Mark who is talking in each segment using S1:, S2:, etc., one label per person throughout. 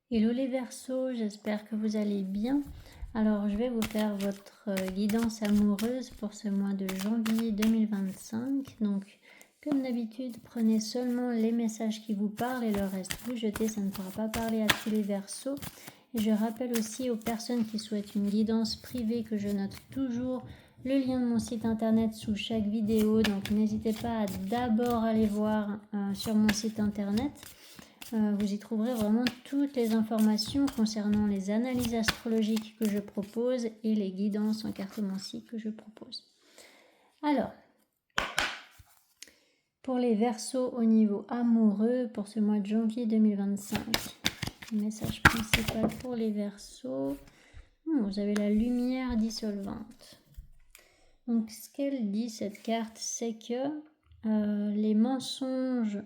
S1: Hello les Verseaux, j'espère que vous allez bien. Alors, je vais vous faire votre guidance amoureuse pour ce mois de janvier 2025. Donc, comme d'habitude, prenez seulement les messages qui vous parlent et le reste vous jetez, ça ne pourra pas parler à tous les Verseaux. Et je rappelle aussi aux personnes qui souhaitent une guidance privée que je note toujours le lien de mon site internet sous chaque vidéo. Donc, n'hésitez pas à d'abord aller voir sur mon site internet. Vous y trouverez vraiment toutes les informations concernant les analyses astrologiques que je propose et les guidances en cartomancie que je propose. Alors, pour les Verseaux au niveau amoureux pour ce mois de janvier 2025, le message principal pour les Verseaux, vous avez la lumière dissolvante. Donc, ce qu'elle dit cette carte, c'est que les mensonges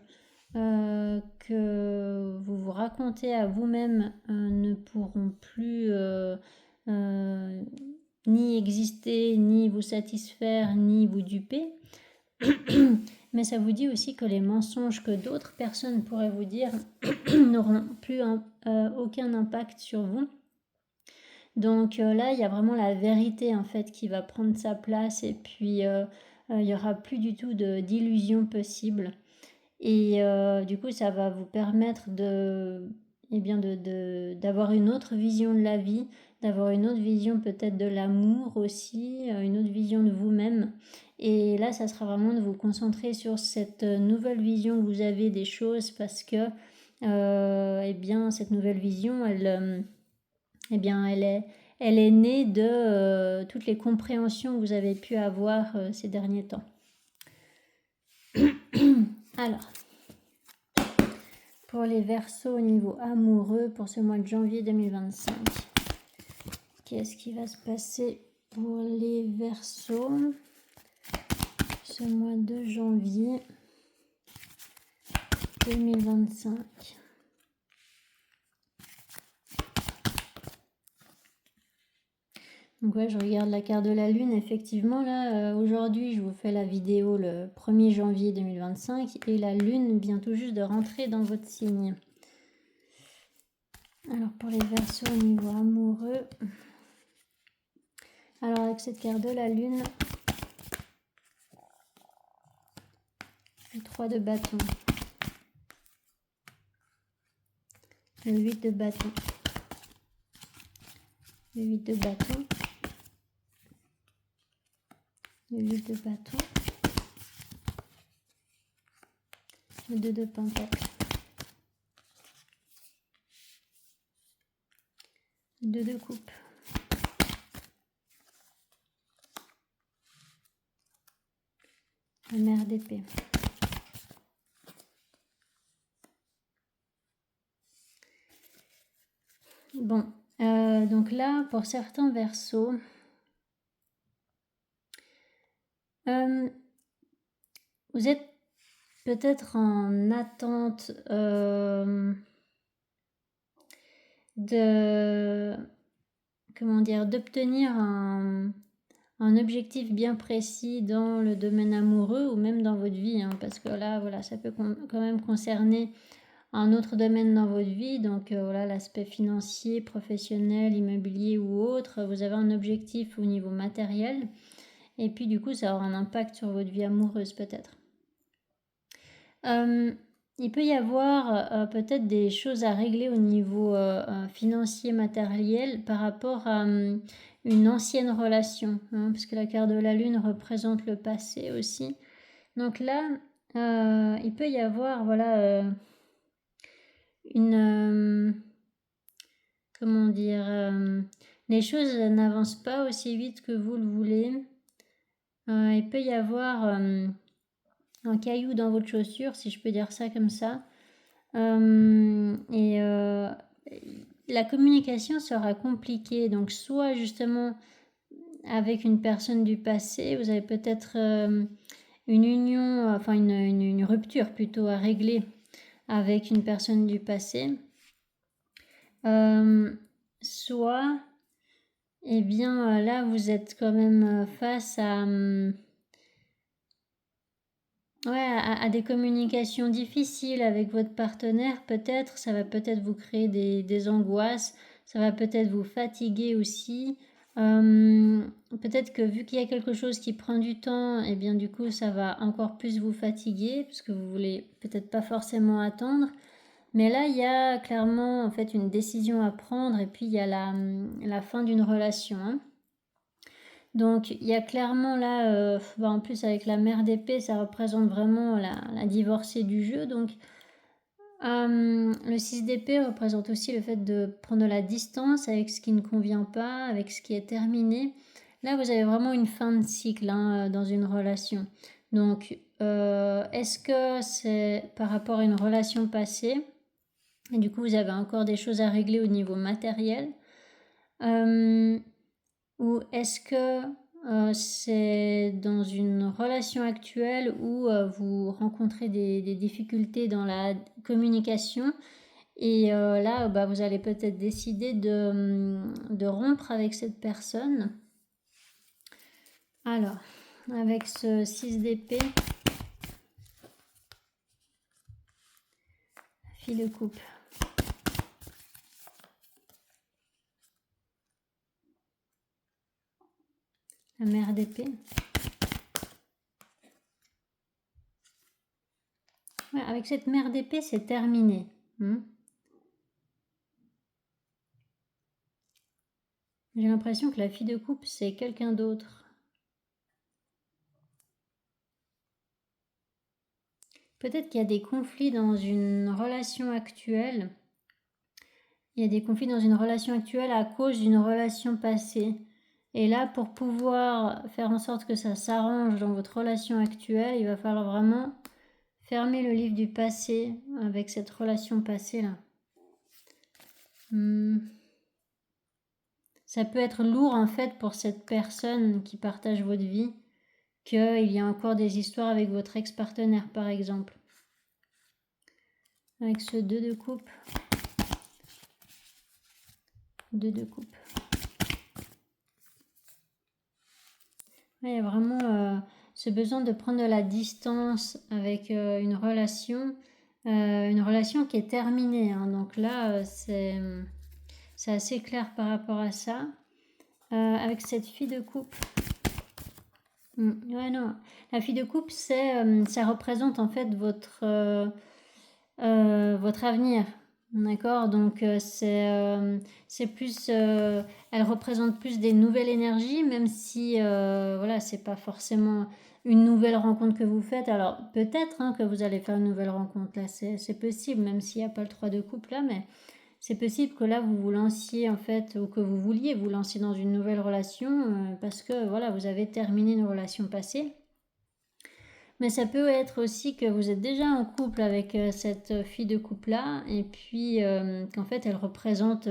S1: que vous vous racontez à vous-même ne pourront plus ni exister, ni vous satisfaire, ni vous duper. Mais ça vous dit aussi que les mensonges que d'autres personnes pourraient vous dire n'auront plus aucun impact sur vous. Donc là, il y a vraiment la vérité en fait qui va prendre sa place et puis il n'y aura plus du tout d'illusions possibles. Et du coup, ça va vous permettre d'avoir une autre vision de la vie, d'avoir une autre vision peut-être de l'amour aussi, une autre vision de vous-même. Et là, ça sera vraiment de vous concentrer sur cette nouvelle vision que vous avez des choses parce que cette nouvelle vision, elle est née de toutes les compréhensions que vous avez pu avoir ces derniers temps. Alors, pour les Verseaux au niveau amoureux pour ce mois de janvier 2025, qu'est-ce qui va se passer pour les Verseaux ce mois de janvier 2025? Donc ouais, je regarde la carte de la Lune. Effectivement, là, aujourd'hui, je vous fais la vidéo le 1er janvier 2025 et la Lune vient tout juste de rentrer dans votre signe. Alors, pour les Verseaux au niveau amoureux, alors avec cette carte de la Lune, le 3 de bâton, le 8 de bâton, le 8 de bâton, le 8 de bâton, le 2 de pentacle, le 2 de coupe, la mère d'épée. Bon, donc là, pour certains Verseaux, vous êtes peut-être en attente d'obtenir un objectif bien précis dans le domaine amoureux ou même dans votre vie, parce que là, voilà, ça peut quand même concerner un autre domaine dans votre vie, donc voilà, l'aspect financier, professionnel, immobilier ou autre. Vous avez un objectif au niveau matériel et puis du coup, ça aura un impact sur votre vie amoureuse peut-être. Il peut y avoir peut-être des choses à régler au niveau financier, matériel par rapport à une ancienne relation, parce que la carte de la Lune représente le passé aussi. Donc là, il peut y avoir les choses n'avancent pas aussi vite que vous le voulez. Il peut y avoir un caillou dans votre chaussure, si je peux dire ça comme ça. La communication sera compliquée, donc soit justement avec une personne du passé, vous avez peut-être une union, enfin une rupture plutôt à régler avec une personne du passé, soit là vous êtes quand même face à ouais, à des communications difficiles avec votre partenaire, peut-être. Ça va peut-être vous créer des angoisses. Ça va peut-être vous fatiguer aussi. Peut-être que vu qu'il y a quelque chose qui prend du temps, et bien du coup, ça va encore plus vous fatiguer, parce que vous voulez peut-être pas forcément attendre. Mais là, il y a clairement en fait une décision à prendre, et puis il y a la fin d'une relation, hein. Donc il y a clairement là, en plus avec la mère d'épée, ça représente vraiment la divorcée du jeu. Donc le 6 d'épée représente aussi le fait de prendre la distance avec ce qui ne convient pas, avec ce qui est terminé. Là, vous avez vraiment une fin de cycle, hein, dans une relation. Donc est-ce que c'est par rapport à une relation passée et du coup vous avez encore des choses à régler au niveau matériel, ou est-ce que c'est dans une relation actuelle où vous rencontrez des difficultés dans la communication et là vous allez peut-être décider de rompre avec cette personne. Alors, avec ce 6 d'épée, fille de coupe. La mère d'épée. Ouais, avec cette mère d'épée, c'est terminé. J'ai l'impression que la fille de coupe, c'est quelqu'un d'autre. Peut-être qu'il y a des conflits dans une relation actuelle. Il y a des conflits dans une relation actuelle à cause d'une relation passée. Et là, pour pouvoir faire en sorte que ça s'arrange dans votre relation actuelle, il va falloir vraiment fermer le livre du passé avec cette relation passée-là. Ça peut être lourd en fait pour cette personne qui partage votre vie, qu'il y a encore des histoires avec votre ex-partenaire par exemple. Avec ce 2 de coupe. 2 de coupe. Il y a vraiment ce besoin de prendre de la distance avec une relation qui est terminée, hein. Donc là, c'est assez clair par rapport à ça. Avec cette fille de coupe. Ouais, non. La fille de coupe, ça représente en fait votre avenir. D'accord, donc c'est plus, elle représente plus des nouvelles énergies, même si voilà, c'est pas forcément une nouvelle rencontre que vous faites. Alors peut-être hein, que vous allez faire une nouvelle rencontre là, c'est possible, même s'il n'y a pas le 3 de coupe là, mais c'est possible que là vous vous lanciez en fait, ou que vous vouliez vous lancer dans une nouvelle relation parce que voilà, vous avez terminé une relation passée. Mais ça peut être aussi que vous êtes déjà en couple avec cette fille de couple-là et puis qu'en fait elle représente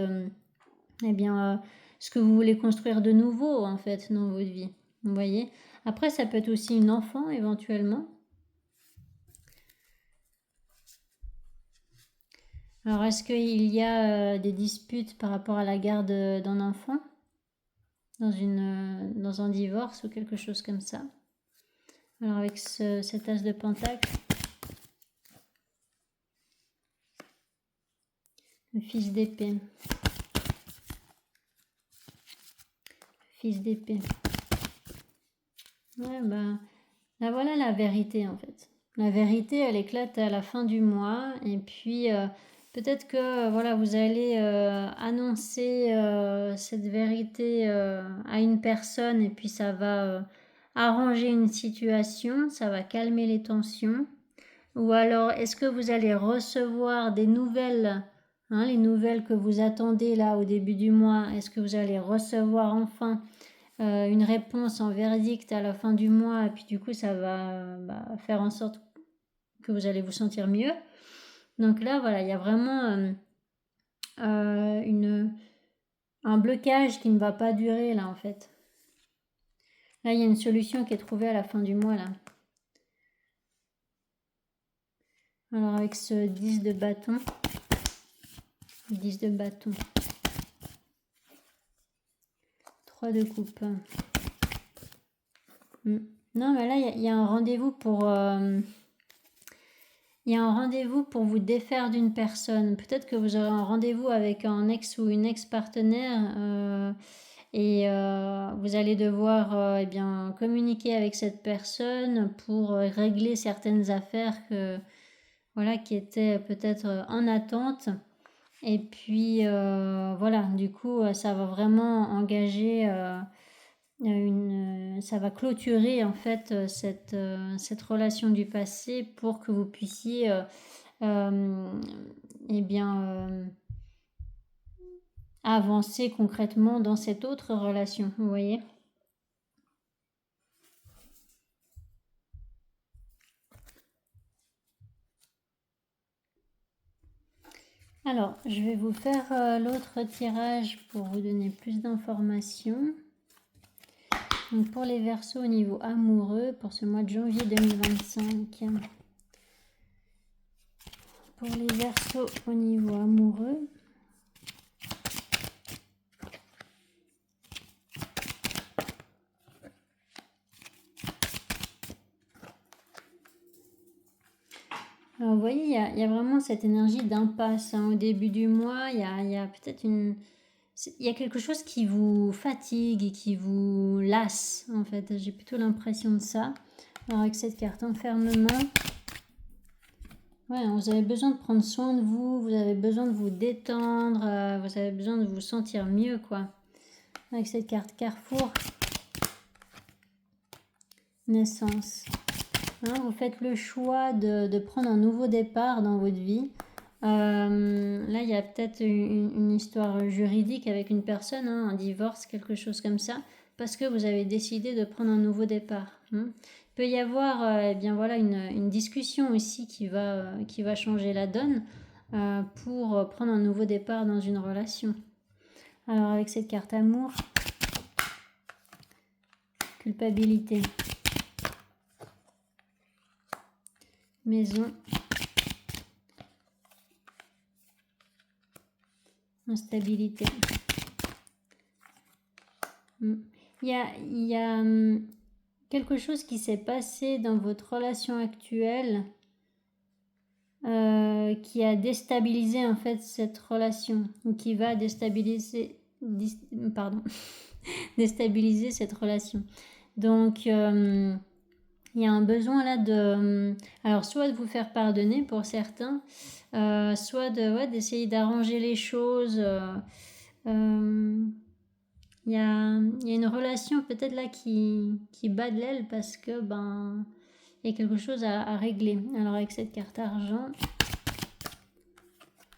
S1: ce que vous voulez construire de nouveau en fait dans votre vie. Vous voyez. Après ça peut être aussi une enfant éventuellement. Alors est-ce qu'il y a des disputes par rapport à la garde d'un enfant dans un divorce ou quelque chose comme ça? Alors avec cet as de pentacle. Le fils d'épée. Fils d'épée. Ouais, là voilà la vérité en fait. La vérité, elle éclate à la fin du mois et puis peut-être que voilà, vous allez annoncer cette vérité à une personne et puis ça va arranger une situation, ça va calmer les tensions. Ou alors, est-ce que vous allez recevoir des nouvelles, hein, les nouvelles que vous attendez là au début du mois? Est-ce que vous allez recevoir enfin une réponse en verdict à la fin du mois? Et puis du coup, ça va faire en sorte que vous allez vous sentir mieux. Donc là, voilà, il y a vraiment un blocage qui ne va pas durer là en fait. Là, il y a une solution qui est trouvée à la fin du mois là. Alors avec ce 10 de bâton, 10 de bâton, 3 de coupe. Non, mais là, il y a un rendez-vous pour il y a un rendez-vous pour vous défaire d'une personne. Peut-être que vous aurez un rendez-vous avec un ex ou une ex-partenaire et vous allez devoir eh bien, communiquer avec cette personne pour régler certaines affaires voilà, qui étaient peut-être en attente. Et puis voilà, du coup, ça va vraiment engager ça va clôturer en fait cette relation du passé pour que vous puissiez eh bien avancer concrètement dans cette autre relation, vous voyez. Alors, je vais vous faire l'autre tirage pour vous donner plus d'informations. Donc pour les Verseaux au niveau amoureux, pour ce mois de janvier 2025. Pour les Verseaux au niveau amoureux. Alors vous voyez, il y a vraiment cette énergie d'impasse. Au début du mois, il y a peut-être il y a quelque chose qui vous fatigue et qui vous lasse, en fait. J'ai plutôt l'impression de ça. Alors avec cette carte enfermement, ouais, vous avez besoin de prendre soin de vous, vous avez besoin de vous détendre, vous avez besoin de vous sentir mieux, quoi. Avec cette carte carrefour, naissance. Hein, vous faites le choix de prendre un nouveau départ dans votre vie. Là, il y a peut-être une histoire juridique avec une personne, hein, un divorce, quelque chose comme ça, parce que vous avez décidé de prendre un nouveau départ. Il peut y avoir eh bien, voilà, une discussion aussi qui va changer la donne pour prendre un nouveau départ dans une relation. Alors avec cette carte amour, culpabilité, maison, instabilité. Il y a quelque chose qui s'est passé dans votre relation actuelle qui a déstabilisé en fait cette relation ou qui va déstabiliser déstabiliser cette relation. Donc il y a un besoin là alors soit de vous faire pardonner pour certains, soit d'essayer d'arranger les choses. Il y a une relation peut-être là qui bat de l'aile parce que il y a quelque chose à régler. Alors avec cette carte argent,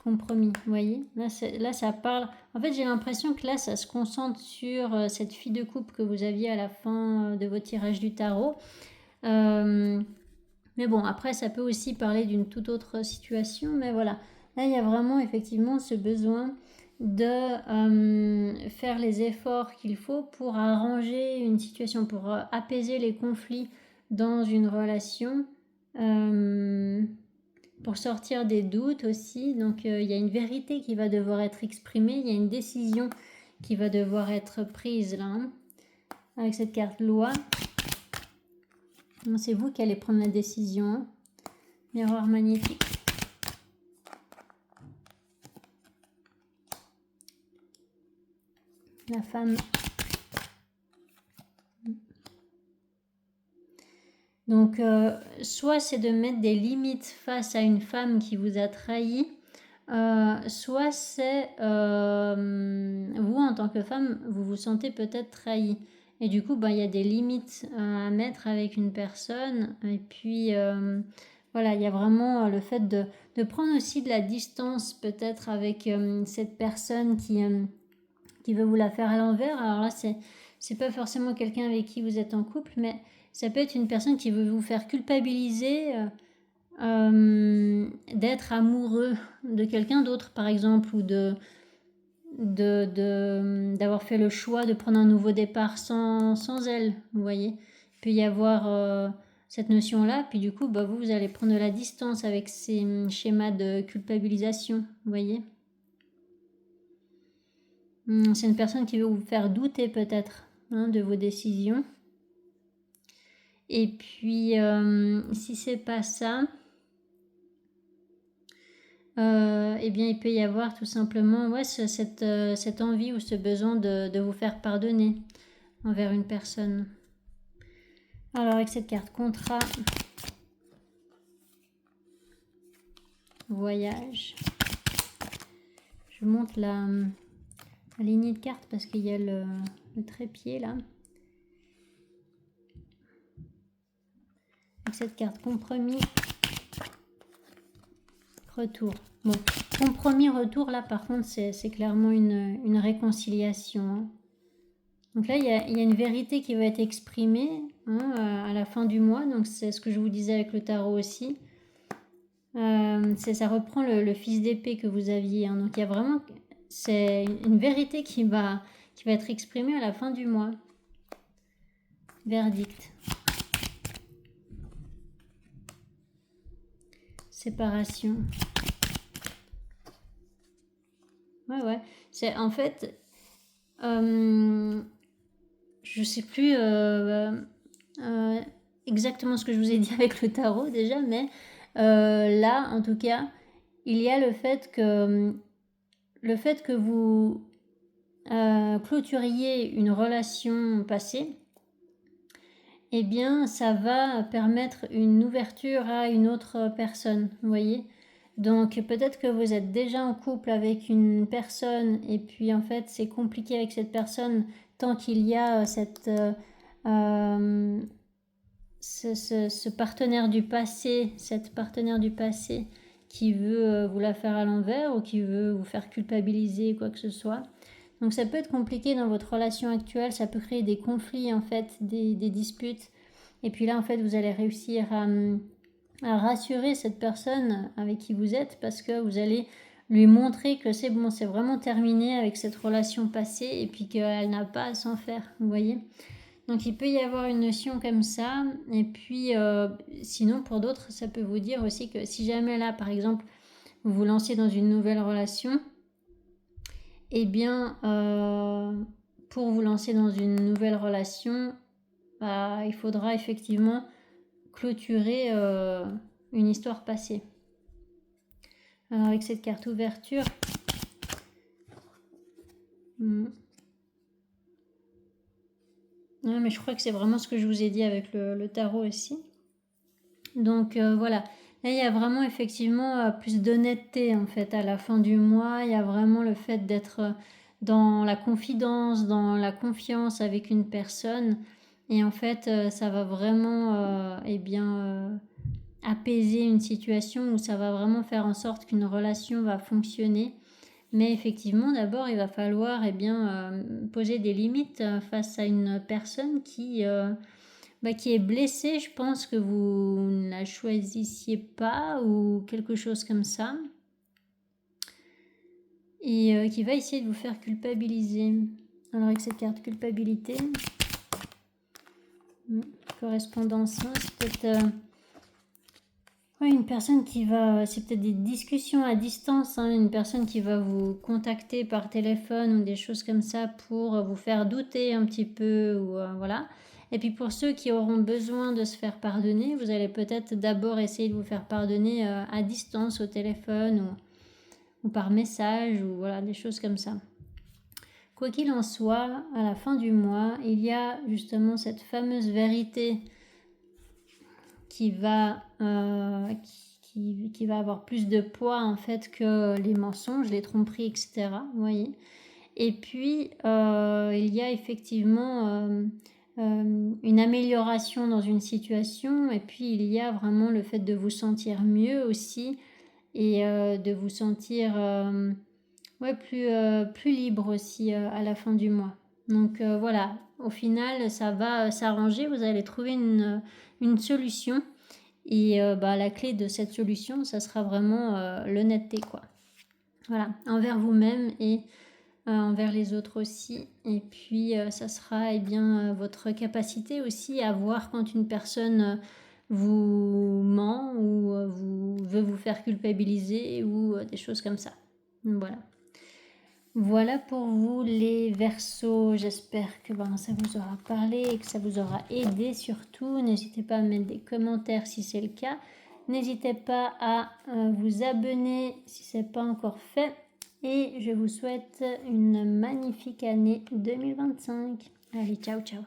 S1: compromis, vous voyez, là ça parle. En fait, j'ai l'impression que là ça se concentre sur cette fille de couple que vous aviez à la fin de votre tirage du tarot. Mais bon, après ça peut aussi parler d'une toute autre situation, mais voilà. Là, il y a vraiment effectivement ce besoin de faire les efforts qu'il faut pour arranger une situation, pour apaiser les conflits dans une relation, pour sortir des doutes aussi. Donc il y a une vérité qui va devoir être exprimée, il y a une décision qui va devoir être prise là, hein, avec cette carte loi. C'est vous qui allez prendre la décision, hein. Miroir magnétique. La femme. Donc, soit c'est de mettre des limites face à une femme qui vous a trahi, soit c'est vous en tant que femme, vous vous sentez peut-être trahi. Et du coup, il y a des limites à mettre avec une personne. Et puis, voilà, il y a vraiment le fait de prendre aussi de la distance peut-être avec cette personne qui veut vous la faire à l'envers. Alors là, c'est pas forcément quelqu'un avec qui vous êtes en couple, mais ça peut être une personne qui veut vous faire culpabiliser d'être amoureux de quelqu'un d'autre, par exemple, ou d'avoir fait le choix de prendre un nouveau départ sans elle, vous voyez. Il peut y avoir cette notion-là, puis du coup, vous allez prendre de la distance avec ces schémas de culpabilisation, vous voyez. C'est une personne qui veut vous faire douter peut-être de vos décisions. Et puis, si c'est pas ça, eh bien, il peut y avoir tout simplement ouais, cette envie ou ce besoin de vous faire pardonner envers une personne. Alors, avec cette carte contrat, voyage, je monte la lignée de cartes parce qu'il y a le trépied là. Avec cette carte compromis, retour. Bon, compromis, retour, là par contre c'est clairement une réconciliation. Hein. Donc là il y a une vérité qui va être exprimée hein, à la fin du mois, donc c'est ce que je vous disais avec le tarot aussi. Ça reprend le fils d'épée que vous aviez. Hein. Donc il y a vraiment, c'est une vérité qui va être exprimée à la fin du mois. Verdict. Séparation. Ouais. C'est en fait, je sais plus exactement ce que je vous ai dit avec le tarot déjà, mais là, en tout cas, il y a le fait que vous clôturiez une relation passée, eh bien, ça va permettre une ouverture à une autre personne, vous voyez. Donc, peut-être que vous êtes déjà en couple avec une personne et puis, en fait, c'est compliqué avec cette personne tant qu'il y a ce partenaire du passé, cette partenaire du passé qui veut vous la faire à l'envers ou qui veut vous faire culpabiliser, quoi que ce soit. Donc ça peut être compliqué dans votre relation actuelle, ça peut créer des conflits en fait, des disputes. Et puis là en fait vous allez réussir à rassurer cette personne avec qui vous êtes parce que vous allez lui montrer que c'est bon, c'est vraiment terminé avec cette relation passée et puis qu'elle n'a pas à s'en faire, vous voyez. Donc il peut y avoir une notion comme ça. Et puis sinon pour d'autres ça peut vous dire aussi que si jamais là par exemple vous vous lancez dans une nouvelle relation, eh bien, pour vous lancer dans une nouvelle relation, il faudra effectivement clôturer une histoire passée. Alors avec cette carte ouverture, mais je crois que c'est vraiment ce que je vous ai dit avec le tarot aussi. Donc voilà. Là, il y a vraiment effectivement plus d'honnêteté en fait à la fin du mois. Il y a vraiment le fait d'être dans la confidence, dans la confiance avec une personne. Et en fait, ça va vraiment apaiser une situation où ça va vraiment faire en sorte qu'une relation va fonctionner. Mais effectivement, d'abord, il va falloir poser des limites face à une personne qui est blessée, je pense que vous ne la choisissiez pas ou quelque chose comme ça. Et qui va essayer de vous faire culpabiliser. Alors avec cette carte culpabilité, correspondance, c'est peut-être une personne qui va, c'est peut-être des discussions à distance, une personne qui va vous contacter par téléphone ou des choses comme ça pour vous faire douter un petit peu ou voilà. Et puis pour ceux qui auront besoin de se faire pardonner, vous allez peut-être d'abord essayer de vous faire pardonner à distance au téléphone ou par message ou voilà, des choses comme ça. Quoi qu'il en soit, à la fin du mois, il y a justement cette fameuse vérité qui va avoir plus de poids en fait que les mensonges, les tromperies, etc. Vous voyez. Et puis, il y a effectivement une amélioration dans une situation et puis il y a vraiment le fait de vous sentir mieux aussi et de vous sentir plus libre aussi à la fin du mois. Donc voilà, au final ça va s'arranger, vous allez trouver une solution et la clé de cette solution ça sera vraiment l'honnêteté quoi. Voilà, envers vous-même et envers les autres aussi. Et puis, ça sera votre capacité aussi à voir quand une personne vous ment ou veut vous faire culpabiliser ou des choses comme ça. Voilà. Voilà pour vous les Verseaux. J'espère que ça vous aura parlé et que ça vous aura aidé surtout. N'hésitez pas à mettre des commentaires si c'est le cas. N'hésitez pas à vous abonner si ce n'est pas encore fait. Et je vous souhaite une magnifique année 2025. Allez, ciao, ciao.